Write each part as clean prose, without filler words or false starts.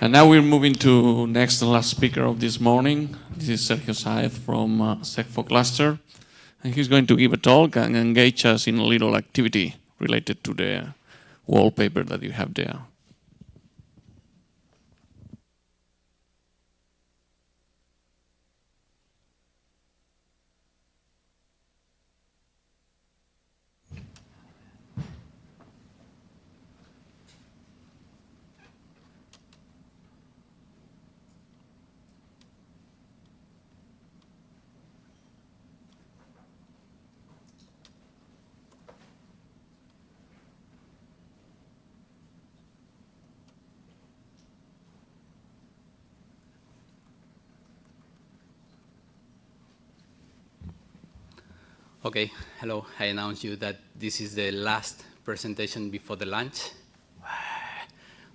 And now we're moving to next and last speaker of this morning. This is Sergio Sáez from SECPhO Cluster. And he's going to give a talk and engage us in a little activity related to the wallpaper that you have there. Okay, hello. I announce you that this is the last presentation before the lunch.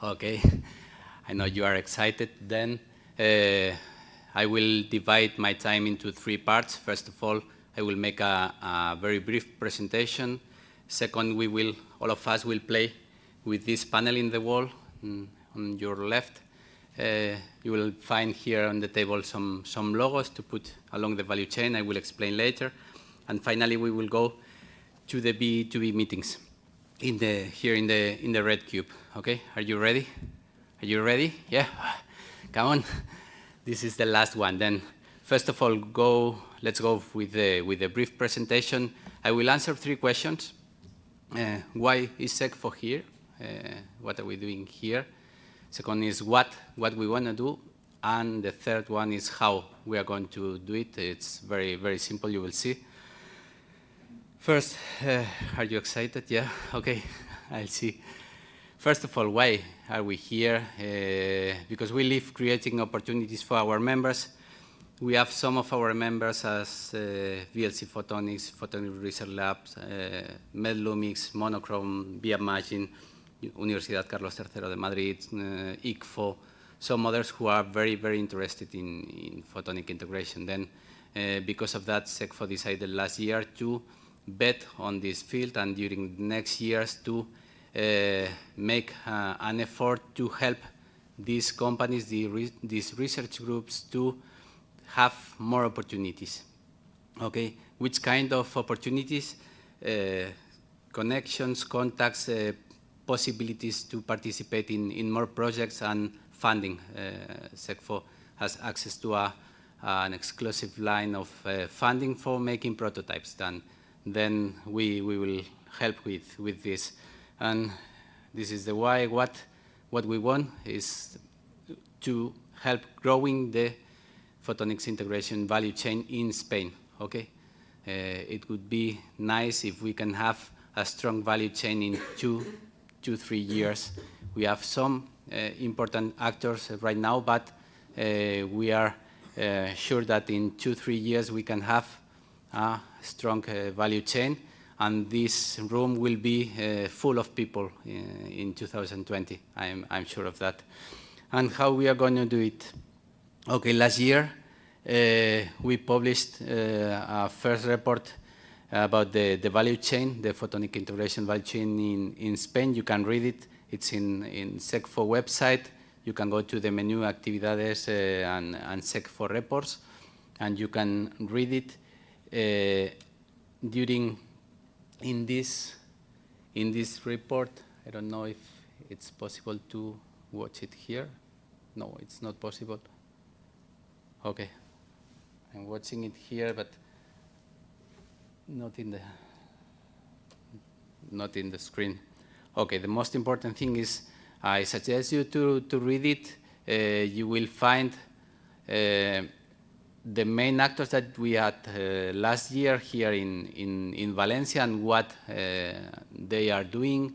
Okay, I know you are excited. Then I will divide my time into 3 parts. First of all, I will make a very brief presentation. Second, all of us will play with this panel in the wall on your left. You will find here on the table some logos to put along the value chain. I will explain later. And finally, we will go to the B2B meetings here in the red cube. Okay, are you ready? Are you ready? Yeah, come on. This is the last one. Then, first of all, let's go with the brief presentation. I will answer 3 questions. Why is SECPhO here? What are we doing here? Second is what we want to do. And the third one is how we are going to do it. It's very, very simple, you will see. First, are you excited? Yeah, okay, I'll see. First of all, why are we here? Because we live creating opportunities for our members. We have some of our members as VLC Photonics, Photonic Research Labs, MedLumix, Monochrome, Viamagine, Universidad Carlos III de Madrid, ICPHO, some others who are very, very interested in photonic integration. Then, because of that, SECPhO decided last year to bet on this field, and during the next years to make an effort to help these companies, these research groups, to have more opportunities. Okay, which kind of opportunities? Connections, contacts, possibilities to participate in more projects and funding. SECPhO has access to an exclusive line of funding for making prototypes. Then we will help with this. And this is the why. What we want is to help growing the photonics integration value chain in Spain. Okay, it would be nice if we can have a strong value chain in 2-3 years. We have some important actors right now, but we are sure that in 2-3 years we can have a strong value chain, and this room will be full of people in 2020. I'm sure of that. And how we are going to do it? Okay, last year we published a first report about the value chain, the photonic integration value chain in Spain. You can read it. It's in SECPhO website. You can go to the menu Actividades and SECPhO reports, and you can read it. In this report, I don't know if it's possible to watch it here. No, it's not possible. Okay, I'm watching it here, but not in the screen. Okay, the most important thing is I suggest you to read it. You will find the main actors that we had last year here in Valencia and what they are doing.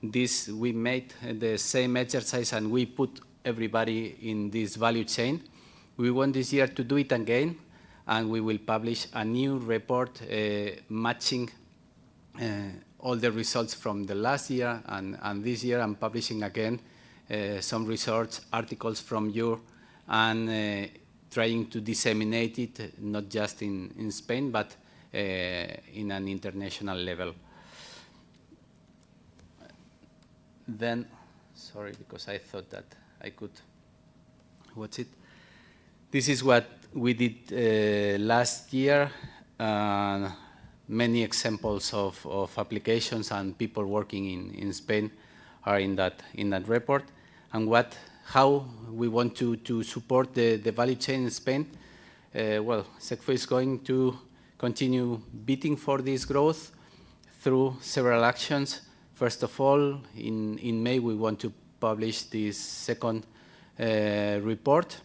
We made the same exercise and we put everybody in this value chain. We want this year to do it again, and we will publish a new report matching all the results from the last year and this year. I'm publishing again some research articles from you and trying to disseminate it, not just in Spain, but in an international level. Then, sorry, because I thought that I could what's it? This is what we did last year. Many examples of applications and people working in Spain are in that report. And how we want to support the value chain in Spain. Well, SECPhO is going to continue bidding for this growth through several actions. First of all, in May, we want to publish this second report,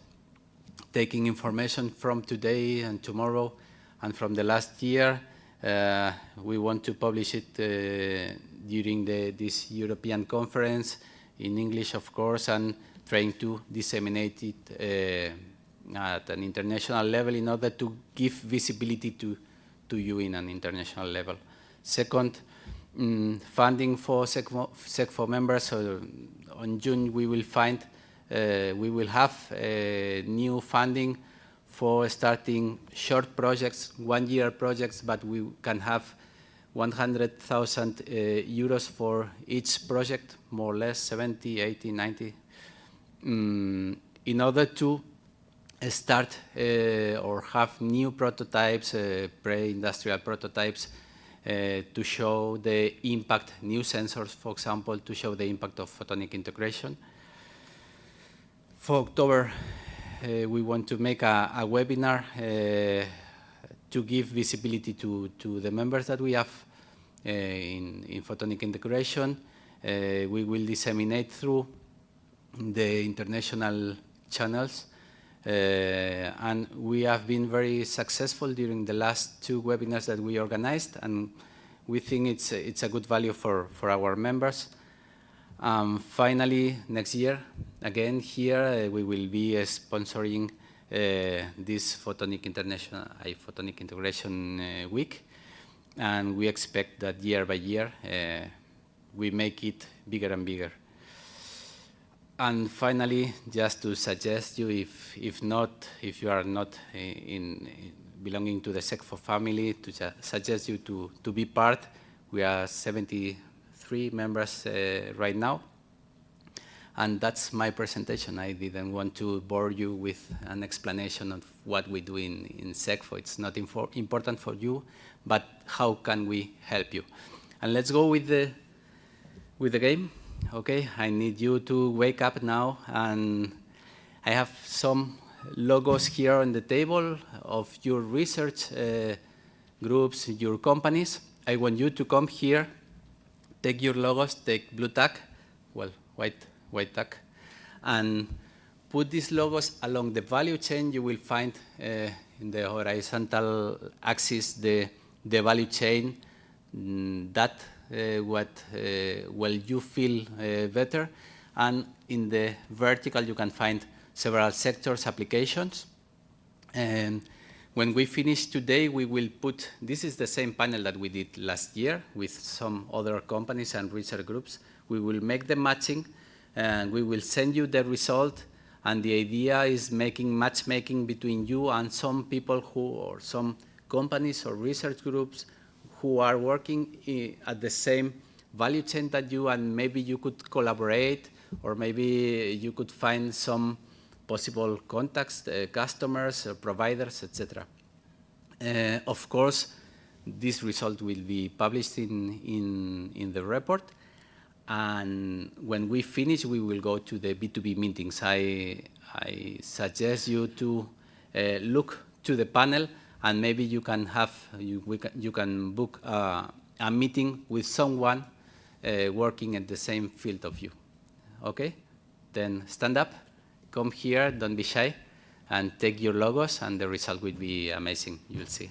taking information from today and tomorrow and from the last year. We want to publish it during this European conference in English, of course, and trying to disseminate it at an international level in order to give visibility to you in an international level. Second, funding for SECPhO members. So on June, we will have new funding for starting short projects, 1-year projects, but we can have 100,000 euros for each project, more or less 70, 80, 90, in order to start or have new prototypes, pre-industrial prototypes, to show the impact, new sensors, for example, to show the impact of photonic integration. For October, we want to make a webinar to give visibility to the members that we have in photonic integration. We will disseminate through the international channels. And we have been very successful during the last 2 webinars that we organized, and we think it's a good value for our members. Finally, next year, again here, we will be sponsoring this Photonic Integration Week, and we expect that year by year we make it bigger and bigger. And finally, just to suggest you, if you are not belonging to the SECPhO family, to suggest you to be part. We are 73 members right now. And that's my presentation. I didn't want to bore you with an explanation of what we do in SECPhO. It's not important for you, but how can we help you? And let's go with the game. Okay, I need you to wake up now, and I have some logos here on the table of your research groups, your companies. I want you to come here, take your logos, take blue tag, well, white tag, and put these logos along the value chain. You will find in the horizontal axis the value chain that well, you feel better, and in the vertical you can find several sectors, applications. And when we finish today, we will put, this is the same panel that we did last year with some other companies and research groups. We will make the matching, and we will send you the result, and the idea is making matchmaking between you and some people or some companies or research groups who are working at the same value chain that you, and maybe you could collaborate, or maybe you could find some possible contacts, customers, providers, etc. Of course, this result will be published in the report, and when we finish, we will go to the B2B meetings. I suggest you to look to the panel, and maybe you can you can book a meeting with someone working in the same field of you. Okay? Then stand up, come here, don't be shy, and take your logos, and the result will be amazing. You'll see.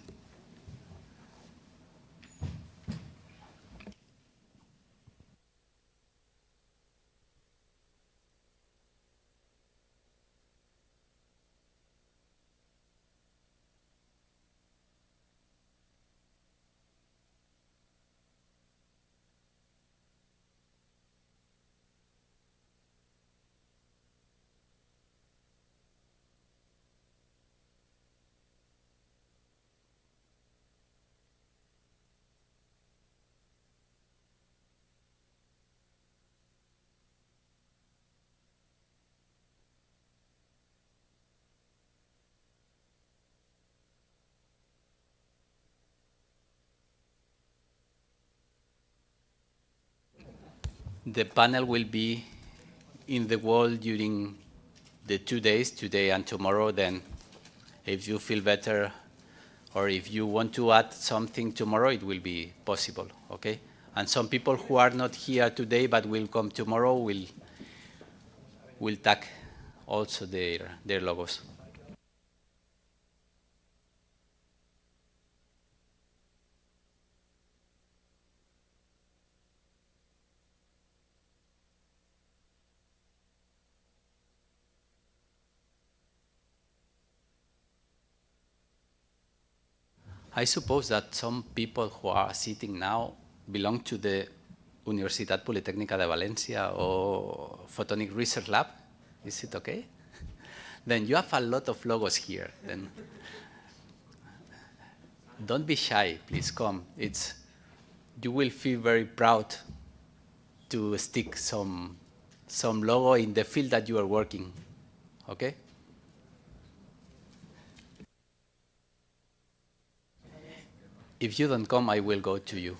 The panel will be in the wall during the 2 days, today and tomorrow. Then if you feel better or if you want to add something tomorrow, it will be possible, okay? And some people who are not here today but will come tomorrow will tag also their logos. I suppose that some people who are sitting now belong to the Universidad Politécnica de Valencia or Photonic Research Lab. Is it okay? Then you have a lot of logos here. Then don't be shy, please come. You will feel very proud to stick some logo in the field that you are working, okay? If you don't come, I will go to you.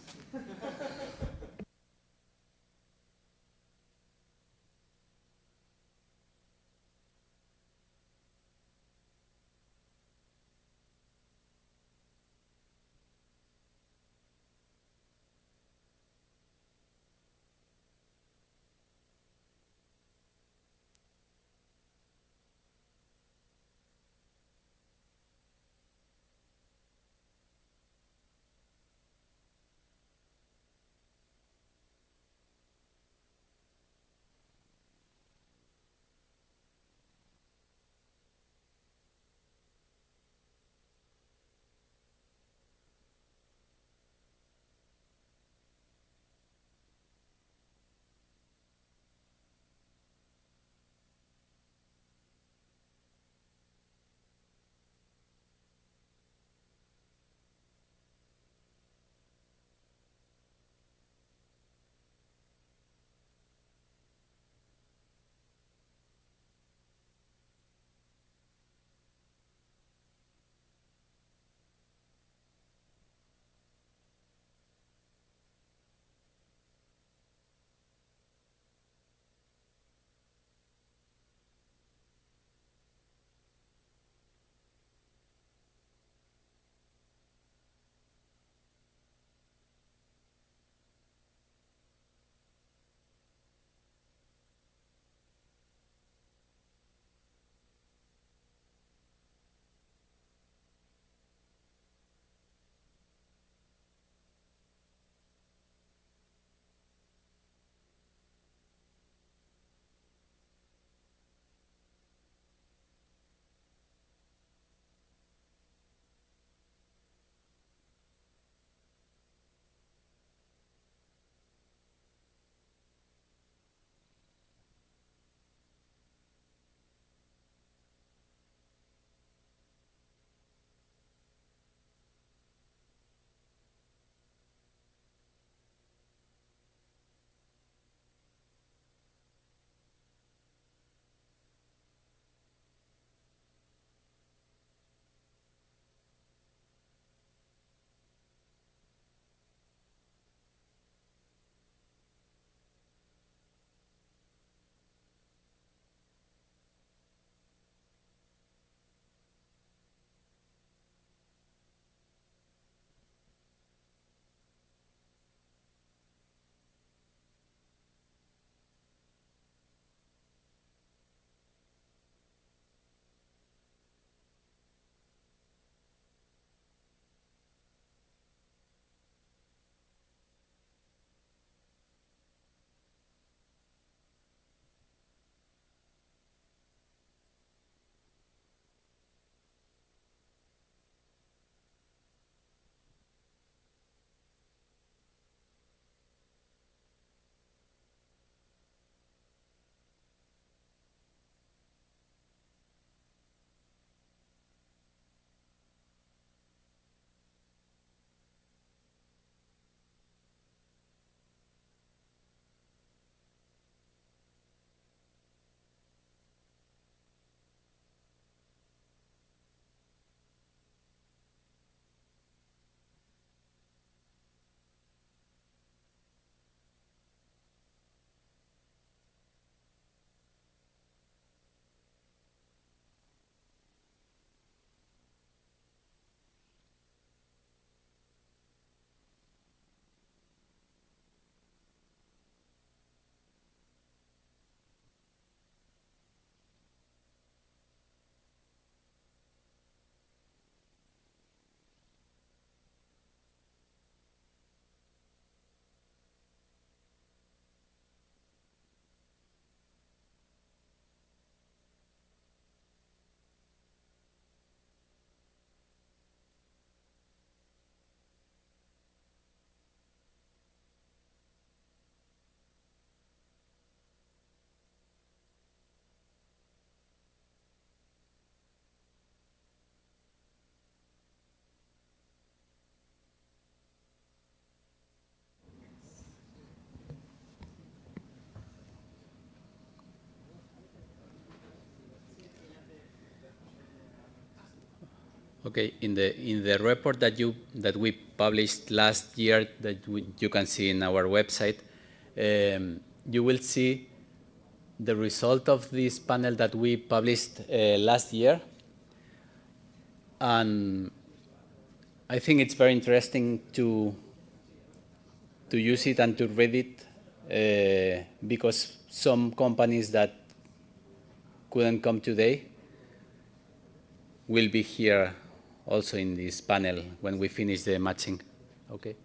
Okay, in the report that we published last year that you can see in our website, you will see the result of this panel that we published last year, and I think it's very interesting to use it and to read it because some companies that couldn't come today will be here also in this panel when we finish the matching. Okay.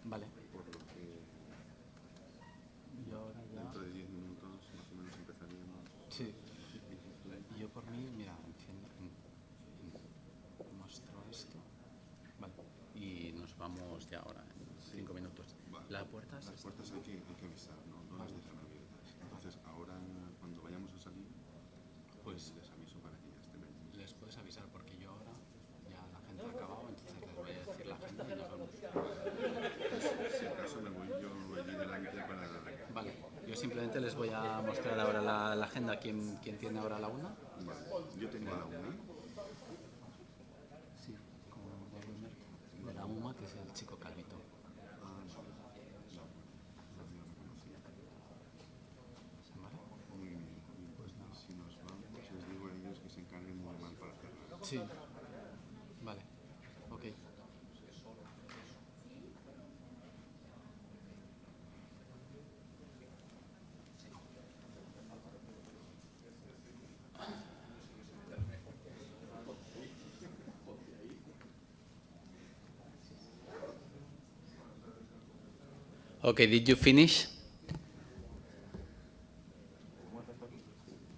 Vale. Por lo que dentro de 10 minutos más o menos empezaríamos. Sí. Yo por mí, mira, muestro esto. Vale. Y nos vamos ya ahora en 5 minutos. Vale. Las puertas hay que avisar, ¿no? No las dejan abiertas. Entonces ahora cuando vayamos a salir, pues les aviso para que ya estén ahí. les puedes avisar porque yo ahora ya la gente ha acabado, entonces les voy a decir la agenda y nos vamos. Si acaso me voy yo allí delante para... Vale, yo simplemente les voy a mostrar ahora la agenda. ¿Quién tiene ahora la 1? Vale. Yo tengo a la 1. Sí, de la UMA, que es el chico calvito. Muy bien. Pues si nos vamos, les digo a ellos que se encarguen muy mal para hacerlo. Sí. Vale, ok. Okay, did you finish?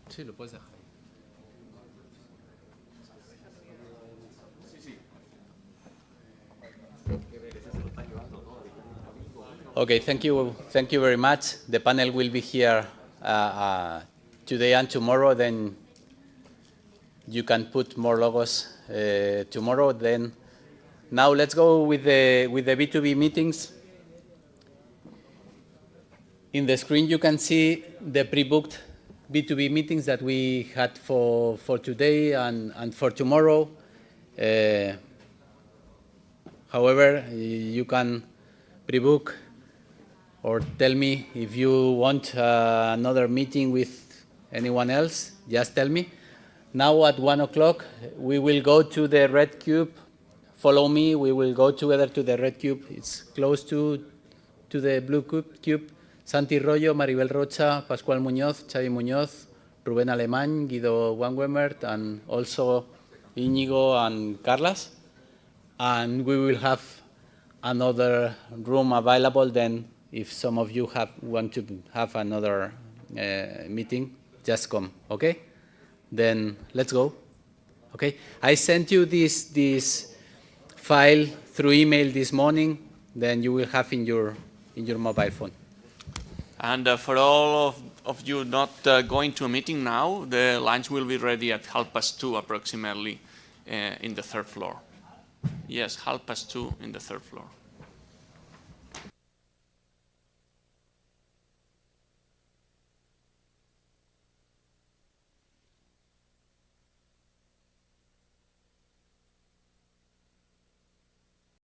Sí, lo puedes dejar. Okay, thank you very much. The panel will be here today and tomorrow. Then you can put more logos tomorrow. Then now let's go with the B2B meetings. In the screen, you can see the pre-booked B2B meetings that we had for today and for tomorrow. However, you can pre-book or tell me if you want another meeting with anyone else. Just tell me. Now at 1 o'clock, we will go to the red cube. Follow me. We will go together to the red cube. It's close to the blue cube. Santi Rollo, Maribel Rocha, Pascual Muñoz, Xavi Muñoz, Rubén Alemán, Guido Wangwemert, and also Íñigo and Carlas. And we will have another room available then. If some of you want to have another meeting, just come, okay? Then let's go, okay? I sent you this file through email this morning. Then you will have in your mobile phone. And for all of you not going to a meeting now, the lunch will be ready at 2:30 approximately in the 3rd floor. Yes, 2:30 in the 3rd floor.